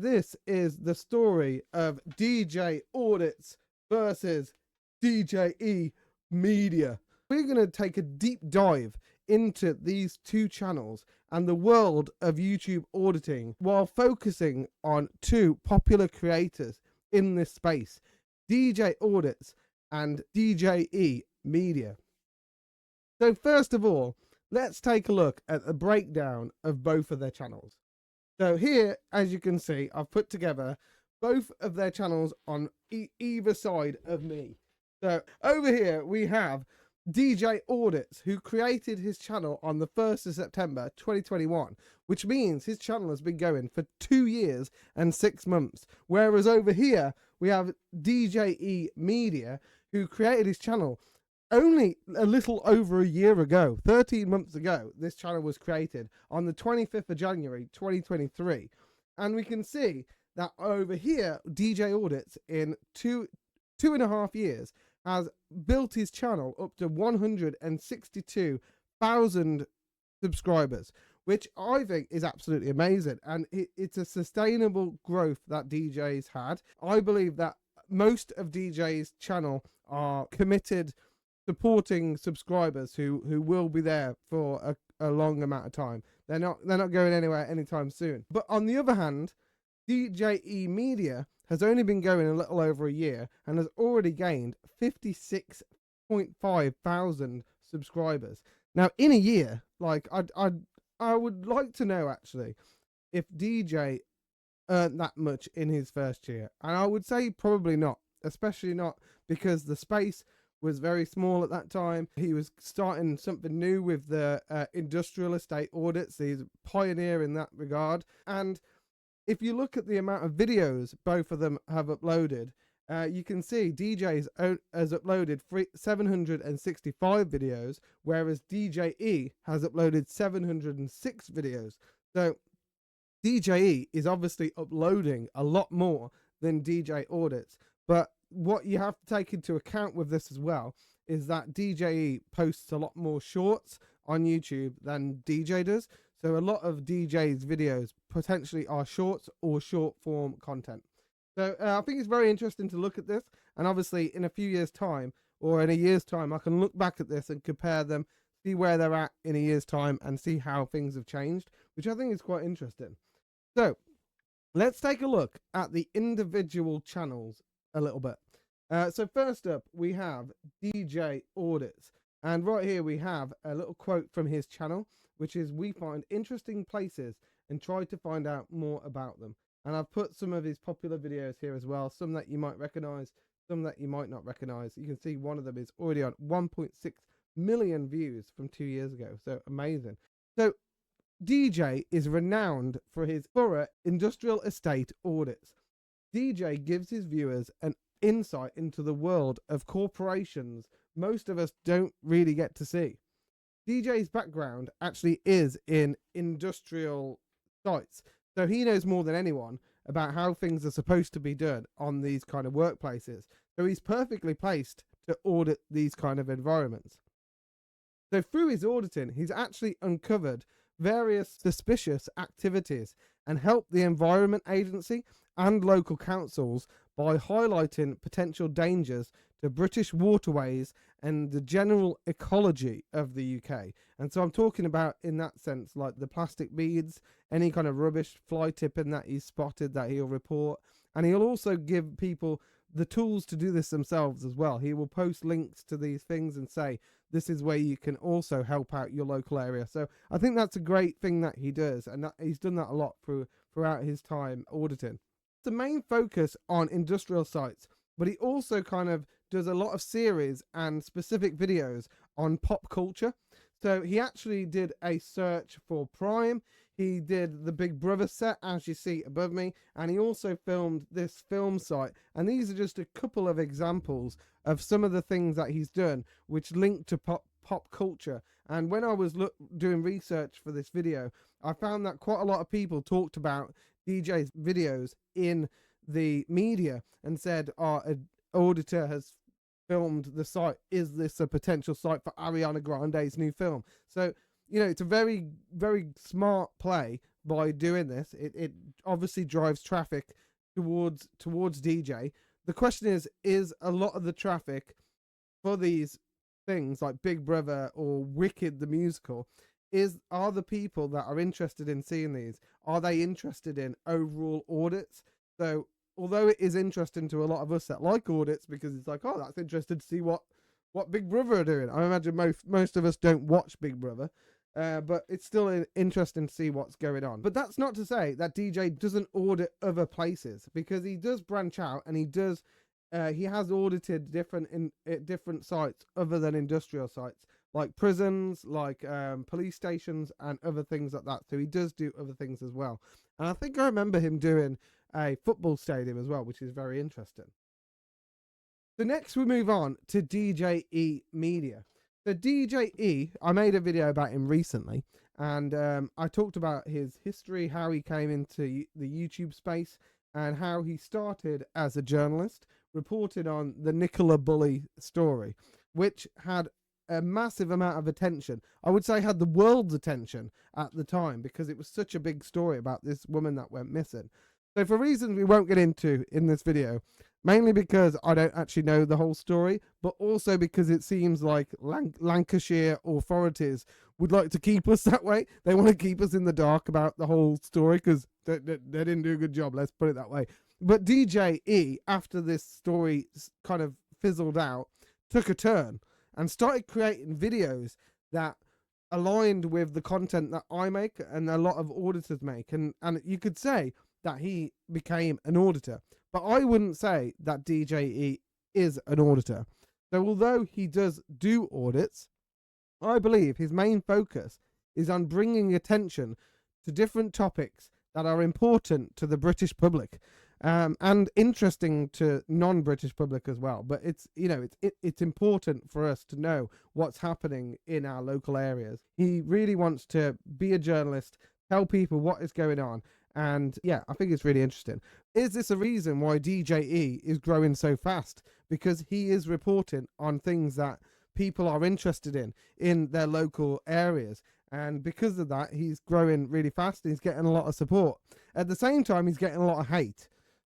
This is the story of DJ Audits versus DJE Media. We're going to take a deep dive into these two channels and the world of YouTube auditing while focusing on two popular creators in this space, DJ Audits and DJE Media. So first of all, let's take a look at the breakdown of both of their channels. So here, as you can see, I've put together both of their channels on either side of me. So over here we have DJ Audits, who created his channel on the 1st of September 2021, which means his channel has been going for 2 years and 6 months. Whereas over here we have DJE Media, who created his channel only a little over a year ago. 13 months ago, this channel was created on the 25th of January 2023. And we can see that over here, DJ Audits in two and a half years has built his channel up to 162,000 subscribers, which I think is absolutely amazing. And it's a sustainable growth that DJ's had. I believe that most of DJ's channel are committed supporting subscribers who will be there for a long amount of time. They're not going anywhere anytime soon. But on the other hand, DJE Media has only been going a little over a year and has already gained 56.5 thousand subscribers. Now in a year, like I would like to know actually if DJ earned that much in his first year, and I would say probably not, especially not because the space was very small at that time. He was starting something new with the industrial estate audits. He's a pioneer in that regard. And if you look at the amount of videos both of them have uploaded, you can see DJ's has uploaded 765 videos, whereas DJE has uploaded 706 videos. So DJE is obviously uploading a lot more than DJ Audits. But what you have to take into account with this as well is that DJE posts a lot more shorts on YouTube than DJ does. So a lot of DJ's videos potentially are shorts or short form content. So I think it's very interesting to look at this. And obviously in a few years time or in a year's time, I can look back at this and compare them, see where they're at in a year's time and see how things have changed, which I think is quite interesting. So let's take a look at the individual channels a little bit. So first up we have DJ Audits, and right here we have a little quote from his channel, which is, "We find interesting places and try to find out more about them." And I've put some of his popular videos here as well, some that you might recognize, some that you might not recognize. You can see one of them is already on 1.6 million views from 2 years ago, so amazing. So DJ is renowned for his thorough industrial estate audits. DJ gives his viewers an insight into the world of corporations most of us don't really get to see. DJ's background actually is in industrial sites, so he knows more than anyone about how things are supposed to be done on these kind of workplaces. So he's perfectly placed to audit these kind of environments. So through his auditing, he's actually uncovered various suspicious activities and helped the Environment Agency and local councils by highlighting potential dangers to British waterways and the general ecology of the UK. And so I'm talking about, in that sense, like the plastic beads, any kind of rubbish fly tipping that he's spotted that he'll report. And he'll also give people the tools to do this themselves as well. He will post links to these things and say, this is where you can also help out your local area. So I think that's a great thing that he does, and that he's done that a lot throughout his time auditing. The main focus on industrial sites, but he also kind of does a lot of series and specific videos on pop culture. So he actually did a search for Prime. He did the Big Brother set, as you see above me, and he also filmed this film site. And these are just a couple of examples of some of the things that he's done which link to pop culture. And when I was doing research for this video, I found that quite a lot of people talked about DJ's videos in the media and said, an auditor has filmed the site. Is this a potential site for Ariana Grande's new film? So, you know, it's a very, very smart play by doing this. It obviously drives traffic towards DJ. The question is a lot of the traffic for these things like Big Brother or Wicked the musical, are the people that are interested in seeing these, are they interested in overall audits? So although it is interesting to a lot of us that like audits, because it's like, oh, that's interesting to see what Big Brother are doing. I imagine most of us don't watch Big Brother, but it's still interesting to see what's going on. But that's not to say that DJ doesn't audit other places, because he does branch out, and he has audited different sites other than industrial sites, like prisons, like police stations, and other things like that. So he does do other things as well. And I think I remember him doing a football stadium as well, which is very interesting. So next we move on to DJE Media. So DJE, I made a video about him recently, and I talked about his history, how he came into the YouTube space, and how he started as a journalist, reported on the Nicola Bulley story, which had a massive amount of attention. I would say had the world's attention at the time, because it was such a big story about this woman that went missing. So for reasons we won't get into in this video, mainly because I don't actually know the whole story, but also because it seems like Lancashire authorities would like to keep us that way. They want to keep us in the dark about the whole story, because they didn't do a good job, let's put it that way. But DJE, after this story kind of fizzled out, took a turn and started creating videos that aligned with the content that I make and a lot of auditors make. And you could say that he became an auditor, but I wouldn't say that DJE is an auditor. So although he does do audits, I believe his main focus is on bringing attention to different topics that are important to the British public, and interesting to non-British public as well. But it's it's important for us to know what's happening in our local areas. He really wants to be a journalist, tell people what is going on. And yeah, I think it's really interesting. Is this a reason why DJE is growing so fast? Because he is reporting on things that people are interested in their local areas. And because of that, he's growing really fast. And he's getting a lot of support. At the same time, he's getting a lot of hate.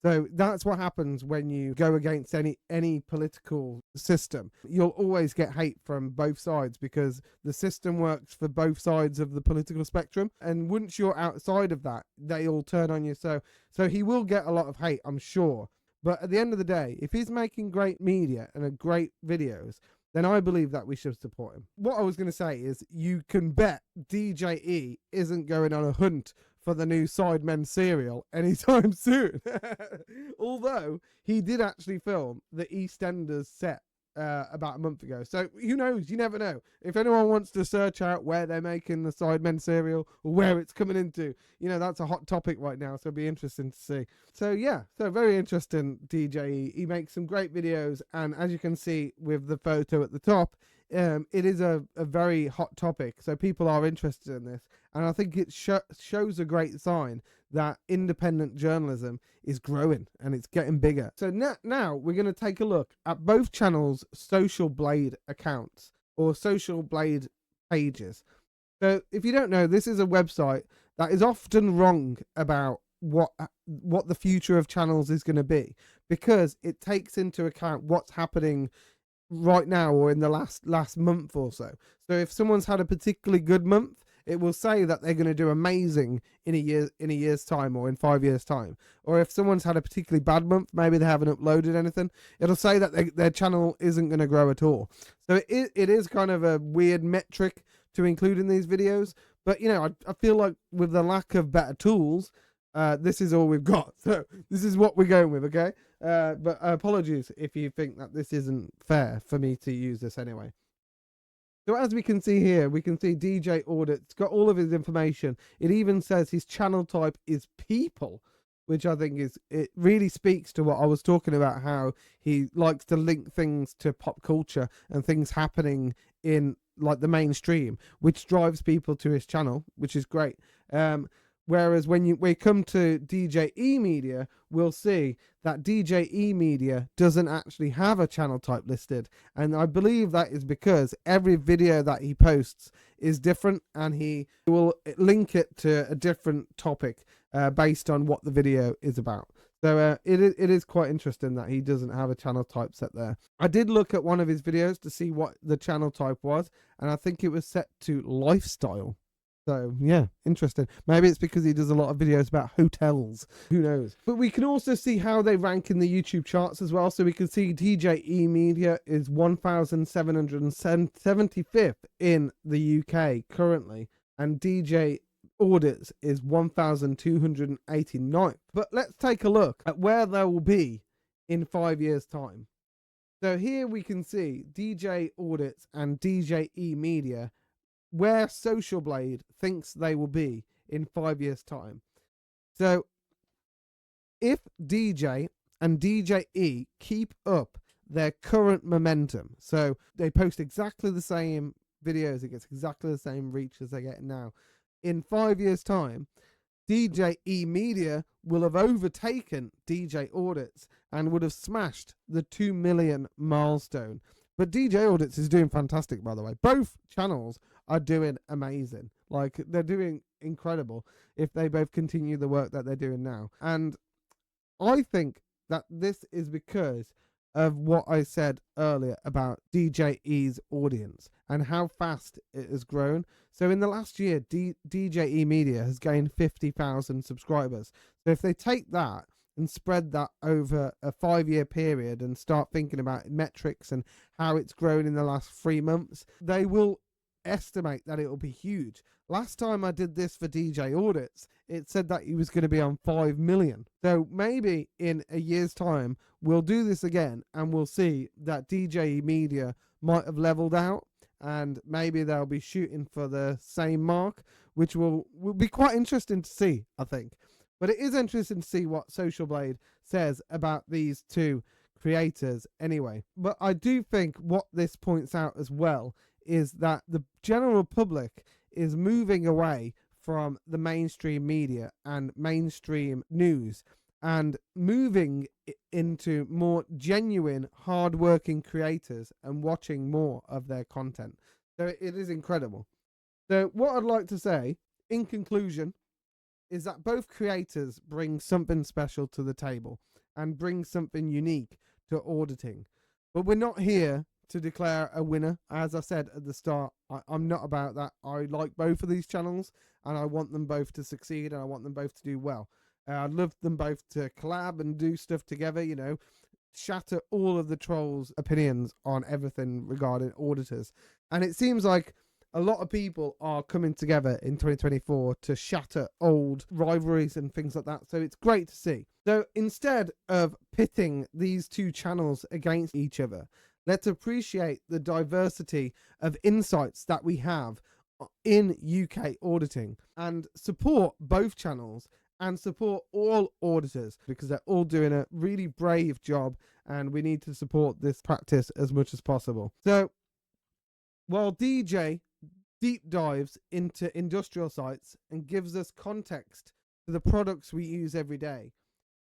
So that's what happens when you go against any political system. You'll always get hate from both sides, because the system works for both sides of the political spectrum. And once you're outside of that, they all turn on you. So he will get a lot of hate, I'm sure. But at the end of the day, if he's making great media and great videos, then I believe that we should support him. What I was going to say is, you can bet DJE isn't going on a hunt for the new Sidemen serial anytime soon. Although he did actually film the EastEnders set about a month ago. So who knows? You never know. If anyone wants to search out where they're making the Sidemen serial or where it's coming into, that's a hot topic right now. So it'll be interesting to see. So yeah, so very interesting, DJE. He makes some great videos. And as you can see with the photo at the top, it is a very hot topic. So people are interested in this. And I think it shows a great sign that independent journalism is growing and it's getting bigger. So now we're going to take a look at both channels' Socialblade accounts or Socialblade pages. So if you don't know, this is a website that is often wrong about what the future of channels is going to be, because it takes into account what's happening right now or in the last month or so. So if someone's had a particularly good month, it will say that they're going to do amazing in a year's time or in 5 years' time. Or if someone's had a particularly bad month, maybe they haven't uploaded anything, it'll say that their channel isn't going to grow at all. So it is kind of a weird metric to include in these videos. But, I feel like with the lack of better tools, this is all we've got. So this is what we're going with, okay? But apologies if you think that this isn't fair for me to use this anyway. So as we can see here, we can see DJ Audits got all of his information. It even says his channel type is people, which I think it really speaks to what I was talking about, how he likes to link things to pop culture and things happening in like the mainstream, which drives people to his channel, which is great. Whereas when we come to DJE Media, we'll see that DJE Media doesn't actually have a channel type listed. And I believe that is because every video that he posts is different, and he will link it to a different topic based on what the video is about. So it is quite interesting that he doesn't have a channel type set there. I did look at one of his videos to see what the channel type was, and I think it was set to lifestyle. So, yeah, interesting. Maybe it's because he does a lot of videos about hotels. Who knows? But we can also see how they rank in the YouTube charts as well. So we can see DJE Media is 1,775th in the UK currently. And DJ Audits is 1,289th. But let's take a look at where they will be in 5 years' time. So here we can see DJ Audits and DJE Media, where Socialblade thinks they will be in 5 years' time. So if DJ and DJE keep up their current momentum, so they post exactly the same videos, it gets exactly the same reach as they get now, in 5 years' time, DJE Media will have overtaken DJ Audits and would have smashed the 2 million milestone. But DJ Audits is doing fantastic, by the way. Both channels are doing amazing. Like, they're doing incredible if they both continue the work that they're doing now. And I think that this is because of what I said earlier about DJE's audience and how fast it has grown. So in the last year, DJE Media has gained 50,000 subscribers. So if they take that and spread that over a 5-year period and start thinking about metrics and how it's grown in the last 3 months, they will estimate that it will be huge. Last time I did this for DJ Audits, it said that he was going to be on 5 million. So maybe in a year's time, we'll do this again and we'll see that DJ Media might have leveled out, and maybe they'll be shooting for the same mark, which will be quite interesting to see, I think. But it is interesting to see what Socialblade says about these two creators anyway. But I do think what this points out as well is that the general public is moving away from the mainstream media and mainstream news and moving into more genuine, hard-working creators and watching more of their content. So it is incredible. So what I'd like to say, in conclusion, is that both creators bring something special to the table and bring something unique to auditing. But we're not here to declare a winner. As I said at the start, I'm not about that. I like both of these channels and I want them both to succeed and I want them both to do well. I'd love them both to collab and do stuff together, you know, shatter all of the trolls' opinions on everything regarding auditors. And it seems like a lot of people are coming together in 2024 to shatter old rivalries and things like that. So it's great to see. So instead of pitting these two channels against each other, let's appreciate the diversity of insights that we have in UK auditing and support both channels and support all auditors, because they're all doing a really brave job and we need to support this practice as much as possible. So while DJ deep dives into industrial sites and gives us context to the products we use every day,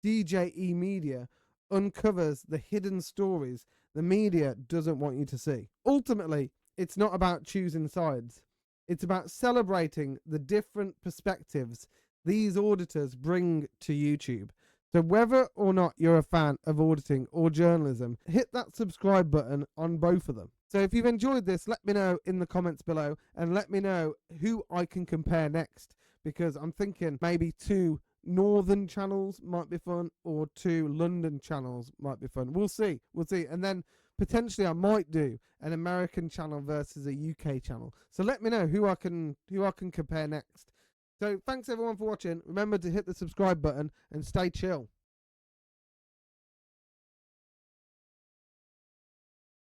DJE Media uncovers the hidden stories the media doesn't want you to see. Ultimately, it's not about choosing sides. It's about celebrating the different perspectives these auditors bring to YouTube. So whether or not you're a fan of auditing or journalism, hit that subscribe button on both of them. So if you've enjoyed this, let me know in the comments below and let me know who I can compare next, because I'm thinking maybe 2 northern channels might be fun or 2 London channels might be fun. We'll see. And then potentially I might do an American channel versus a UK channel. So let me know who I can compare next. So thanks everyone for watching. Remember to hit the subscribe button and stay chill.